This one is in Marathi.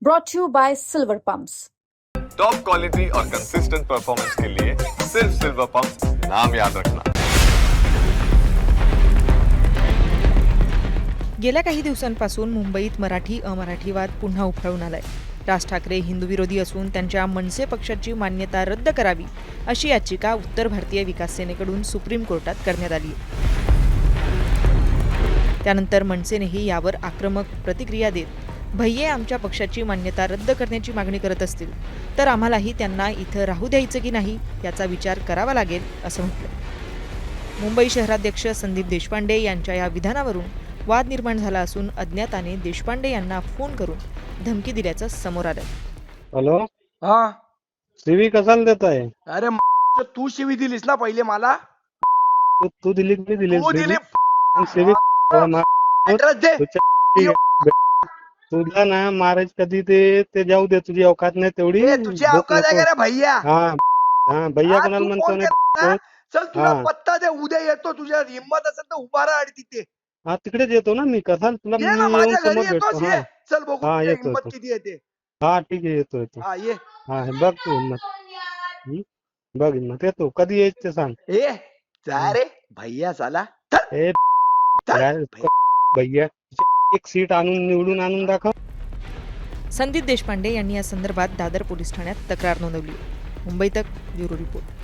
brought to you by Silver Pumps. Top quality और कंसिस्टेंट परफॉर्मेंस के लिए सिर्फ सिल्वर पंप नाम याद रखना। गेल्या काही दिवसांपासून मुंबईत मराठी अमराठी वाद पुन्हा उफाळून आलाय। राज ठाकरे हिंदू विरोधी असून त्यांच्या मनसे पक्षाची मान्यता रद्द करावी अशी याचिका उत्तर भारतीय विकास सेनेकडून सुप्रीम कोर्टात करण्यात आली आहे। त्यानंतर मनसेनेही यावर आक्रमक प्रतिक्रिया देत भैये आमच्या पक्षाची मान्यता रद्द करण्याची मागणी करत असतील तर आम्हालाही त्यांना इथं राहू द्यायचं की नाही याचा विचार करावा लागेल असं म्हटलं। मुंबई शहराध्यक्ष संदीप देशपांडे यांच्या या विधानावरून वाद निर्माण झाला असून अज्ञाताने देशपांडे यांना फोन करून धमकी दिल्याचं समोर आलं। हॅलो, हा शिवी कशाला देत आहे? अरे तू शिवी दिलीस ना पहिले मला, तू दिली की दिली? तू दिली शिवी ऍड्रेस दे। तुला ना मारायचं कधी ते जाऊ दे, तुझी अवकात नाही तेवढी। ए, तुझी अवकात आहे का रे भैया? हा भैया कोणाला तू म्हणतो फोन ना? केला? चल तुला हा. पत्ता दे, उद्या येतो, तुझ्या हिंमत असेल तर उभा राहा आणि तिथे हा तिकडेच येतो ना मी, कसाल तुला ये ना, मी माझ्या येऊन घरी समोर येतोस भेटतो। ये. चल बघू हा, तुझी येतो, हिंमत येतो. किती येते। हा ठीक आहे, येतो। हा ये हा बघ तू हिंमत, बघ हिंमत येतो। कधी यायचं ते सांग। ए जा रे भैया साला। ए भैया एक सीट निवडून आणून दाखव। संदीप देशपांडे यांनी या संदर्भात दादर पोलीस ठाण्यात तक्रार नोंदवली। मुंबई तक ब्युरो रिपोर्ट।